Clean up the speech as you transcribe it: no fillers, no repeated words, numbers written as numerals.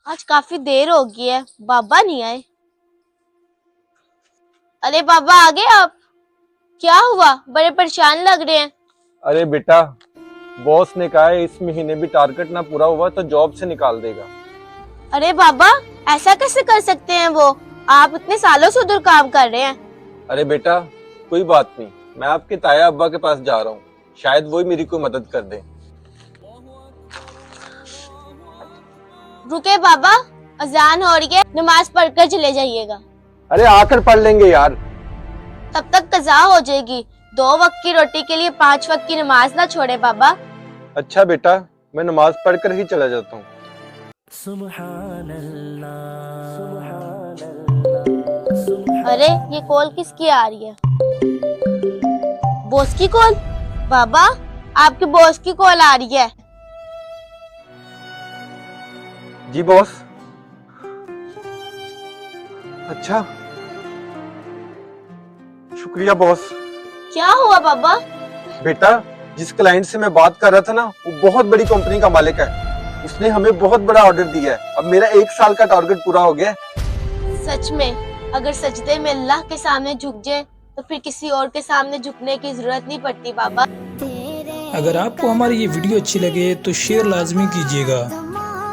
आज काफी देर हो गई है, बाबा नहीं आए। अरे बाबा आ गए आप? क्या हुआ, बड़े परेशान लग रहे हैं। अरे बेटा, बॉस ने कहा है इस महीने भी टारगेट ना पूरा हुआ तो जॉब से निकाल देगा। अरे बाबा, ऐसा कैसे कर सकते हैं वो? आप इतने सालों से उधर काम कर रहे हैं। अरे बेटा, कोई बात नहीं, मैं आपके ताया अब्बा के पास जा रहा हूँ, शायद वो ही मेरी कोई मदद कर दे। रुके बाबा, अजान हो रही है, नमाज पढ़कर चले जाइएगा। अरे आकर पढ़ लेंगे यार। तब तक कज़ा हो जाएगी। 2 वक्त की रोटी के लिए 5 वक्त की नमाज ना छोड़े बाबा। अच्छा बेटा, मैं नमाज पढ़कर ही चला जाता हूँ। सुभान अल्लाह, सुभान अल्लाह। अरे ये कॉल किसकी आ रही है? बॉस की कॉल? बाबा, आपके बॉस की कॉल आ रही है। जी बॉस। अच्छा, शुक्रिया बॉस। क्या हुआ बाबा? बेटा, जिस क्लाइंट से मैं बात कर रहा था ना, वो बहुत बड़ी कंपनी का मालिक है। उसने हमें बहुत बड़ा ऑर्डर दिया है। अब मेरा 1 साल का टारगेट पूरा हो गया है। सच में, अगर सजदे में अल्लाह के सामने झुक जाए तो फिर किसी और के सामने झुकने की जरूरत नहीं पड़ती बाबा। अगर आपको हमारी ये वीडियो अच्छी लगे तो शेयर लाजमी कीजिएगा।